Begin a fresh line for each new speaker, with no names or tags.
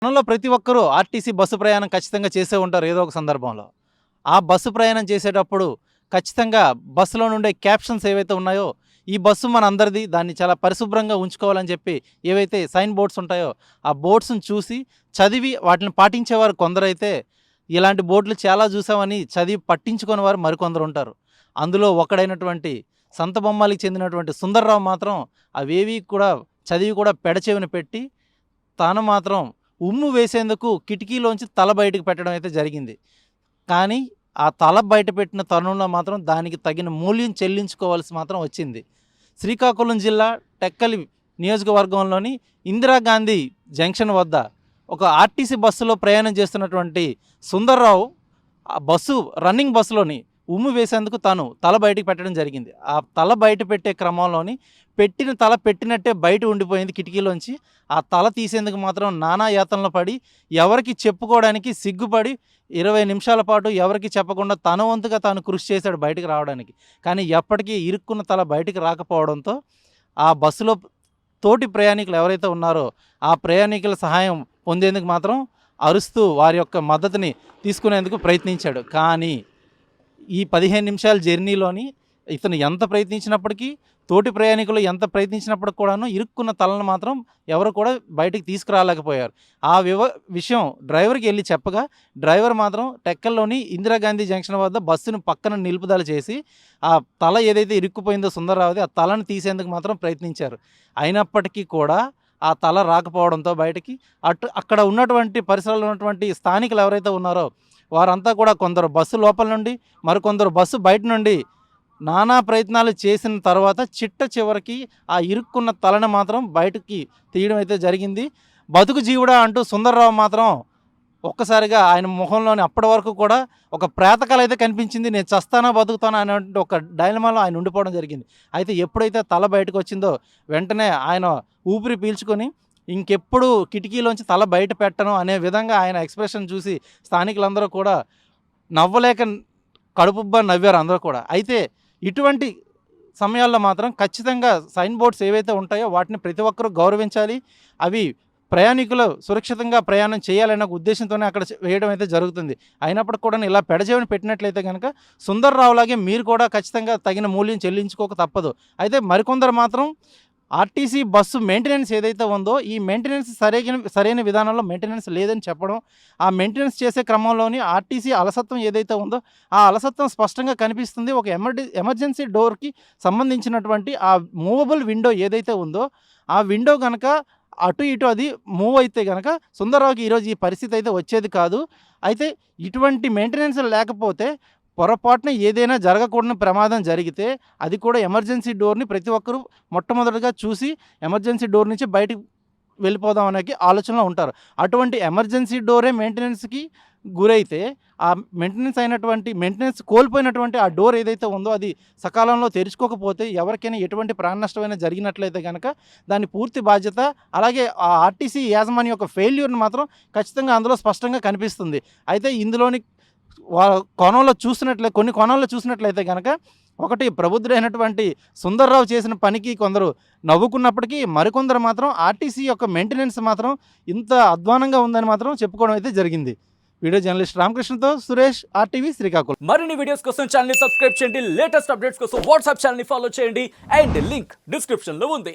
మనలో ప్రతి ఒక్కరూ ఆర్టీసీ బస్సు ప్రయాణం ఖచ్చితంగా చేసే ఉంటారు ఏదో ఒక సందర్భంలో. ఆ బస్సు ప్రయాణం చేసేటప్పుడు ఖచ్చితంగా బస్సులో నుండే క్యాప్షన్స్ ఏవైతే ఉన్నాయో, ఈ బస్సు మనందరిది, దాన్ని చాలా పరిశుభ్రంగా ఉంచుకోవాలని చెప్పి ఏవైతే సైన్ బోర్డ్స్ ఉంటాయో, ఆ బోర్డ్స్‌ని చూసి, చదివి వాటిని పాటించేవారు కొందరైతే, ఇలాంటి బోర్డులు చాలా చూసామని చదివి పట్టించుకోని వారు మరికొందరుంటారు. అందులో ఒకడైనటువంటి సంతబొమ్మాలికి చెందినటువంటి సుందర్‌రావు మాత్రం అవేవి కూడా చదివి కూడా పెడచెవిన పెట్టి, తాను మాత్రం ఉమ్ము వేసేందుకు కిటికీలోంచి తల బయటకు పెట్టడం అయితే జరిగింది. కానీ ఆ తల బయట పెట్టిన తరుణంలో మాత్రం దానికి తగిన మూల్యం చెల్లించుకోవాల్సి మాత్రం వచ్చింది. శ్రీకాకుళం జిల్లా టెక్కలి నియోజకవర్గంలోని ఇందిరాగాంధీ జంక్షన్ వద్ద ఒక ఆర్టీసీ బస్సులో ప్రయాణం చేస్తున్నటువంటి సుందర్రావు ఆ రన్నింగ్ బస్సులోని ఉమ్ము వేసేందుకు తాను తల బయటకు పెట్టడం జరిగింది. ఆ తల బయట పెట్టే క్రమంలోని పెట్టిన తల పెట్టినట్టే బయట ఉండిపోయింది కిటికీలోంచి. ఆ తల తీసేందుకు మాత్రం నానా యాతనలు పడి, ఎవరికి చెప్పుకోవడానికి సిగ్గుపడి 20 నిమిషాల పాటు ఎవరికి చెప్పకుండా తన వంతుగా తాను కృషి చేశాడు బయటకు రావడానికి. కానీ ఎప్పటికీ ఇరుక్కున్న తల బయటికి రాకపోవడంతో ఆ బస్సులో తోటి ప్రయాణికులు ఎవరైతే ఉన్నారో ఆ ప్రయాణికుల సహాయం పొందేందుకు మాత్రం అరుస్తూ వారి యొక్క మద్దతుని తీసుకునేందుకు ప్రయత్నించాడు. కానీ ఈ 15 నిమిషాల జర్నీలోని ఇతను ఎంత ప్రయత్నించినప్పటికీ, తోటి ప్రయాణికులు ఎంత ప్రయత్నించినప్పటికి కూడాను ఇరుక్కున్న తలను మాత్రం ఎవరు కూడా బయటికి తీసుకురాలేకపోయారు. ఆ విషయం డ్రైవర్కి వెళ్ళి చెప్పగా, డ్రైవర్ మాత్రం టెక్కల్లోని ఇందిరాగాంధీ జంక్షన్ వద్ద బస్సును పక్కన నిలుపుదల చేసి, ఆ తల ఏదైతే ఇరుక్కుపోయిందో సుందర్రావుది, ఆ తలను తీసేందుకు మాత్రం ప్రయత్నించారు. అయినప్పటికీ కూడా ఆ తల రాకపోవడంతో బయటికి అక్కడ ఉన్నటువంటి పరిసరాల్లో ఉన్నటువంటి స్థానికులు ఎవరైతే ఉన్నారో వారంతా కూడా కొందరు బస్సు లోపల నుండి, మరికొందరు బస్సు బయట నుండి నానా ప్రయత్నాలు చేసిన తర్వాత చివరికి ఆ ఇరుక్కున్న తలను మాత్రం బయటకి తీయడం అయితే జరిగింది. బతుకు జీవుడా అంటూ సుందర్రావు మాత్రం ఒక్కసారిగా ఆయన ముఖంలోని అప్పటి వరకు కూడా ఒక ప్రేతకళ అయితే కనిపించింది. నేను చస్తానా బతుకుతానా అనే ఒక డైలమాలో ఆయన ఉండిపోవడం జరిగింది. అయితే ఎప్పుడైతే తల బయటకు వచ్చిందో వెంటనే ఆయన ఊపిరి పీల్చుకొని ఇంకెప్పుడు కిటికీలోంచి తల బయట పెట్టను అనే విధంగా ఆయన ఎక్స్ప్రెషన్ చూసి స్థానికులందరూ కూడా నవ్వలేక కడుపుబ్బా నవ్వారు అందరూ కూడా. అయితే ఇటువంటి సమయాల్లో మాత్రం ఖచ్చితంగా సైన్ బోర్డ్స్ ఏవైతే ఉంటాయో వాటిని ప్రతి ఒక్కరూ గౌరవించాలి. అవి ప్రయాణికులు సురక్షితంగా ప్రయాణం చేయాలనే ఉద్దేశంతోనే అక్కడ వేయడం అయితే జరుగుతుంది. అయినప్పటికి కూడా ఇలా పెడచెవిన పెట్టినట్లయితే కనుక సుందర్రావులాగే మీరు కూడా ఖచ్చితంగా తగిన మూల్యం చెల్లించుకోక తప్పదు. అయితే మరికొందరు మాత్రం ఆర్టీసీ బస్సు మెయింటెనెన్స్ ఏదైతే ఉందో ఈ మెయింటెనెన్స్ సరైన విధానంలో మెయింటెనెన్స్ లేదని చెప్పడం, ఆ మెయింటెనెన్స్ చేసే క్రమంలోని ఆర్టీసీ అలసత్వం ఏదైతే ఉందో ఆ అలసత్వం స్పష్టంగా కనిపిస్తుంది. ఒక ఎమర్జెన్సీ డోర్కి సంబంధించినటువంటి ఆ మూవబుల్ విండో ఏదైతే ఉందో ఆ విండో కనుక అటు ఇటు అది మూవ్ అయితే కనుక సుందర్రావుకి ఈరోజు ఈ పరిస్థితి అయితే వచ్చేది కాదు. అయితే ఇటువంటి మెయింటెనెన్స్ లేకపోతే పొరపాటున ఏదైనా జరగకూడని ప్రమాదం జరిగితే అది కూడా ఎమర్జెన్సీ డోర్ని ప్రతి ఒక్కరూ మొట్టమొదటిగా చూసి ఎమర్జెన్సీ డోర్ నుంచి బయటికి వెళ్ళిపోదాం అనే ఆలోచనలో ఉంటారు. అటువంటి ఎమర్జెన్సీ డోరే మెయింటెనెన్స్కి గురైతే ఆ మెయింటెనెన్స్ కోల్పోయినటువంటి ఆ డోర్ ఏదైతే ఉందో అది సకాలంలో తెరుచుకోకపోతే ఎవరికైనా ఎటువంటి ప్రాణ నష్టమైనా జరిగినట్లయితే కనుక దాని పూర్తి బాధ్యత అలాగే ఆ ఆర్టీసీ యాజమాన్యం యొక్క ఫెయిల్యూర్ని మాత్రం ఖచ్చితంగా అందులో స్పష్టంగా కనిపిస్తుంది. అయితే ఇందులోని కొన్ని కోణాల్లో చూసినట్లయితే కనుక ఒకటి ప్రబుద్ధుడైనటువంటి సుందర్రావు చేసిన పనికి కొందరు నవ్వుకున్నప్పటికీ మరికొందరు మాత్రం ఆర్టీసీ యొక్క మెయింటెనెన్స్ మాత్రం ఇంత అధ్వానంగా ఉందని మాత్రం చెప్పుకోవడం అయితే జరిగింది. వీడియో జర్నలిస్ట్ రామకృష్ణతో సురేష్, RTV శ్రీకాకుళం.
మరిన్ని వీడియోస్ కోసం ఛానల్ ని సబ్స్క్రైబ్ చేయండి. లేటెస్ట్ అప్డేట్స్ కోసం వాట్సాప్ ఛానల్ ని ఫాలో చేయండి. అండ్ లింక్ డిస్క్రిప్షన్ లో ఉంది.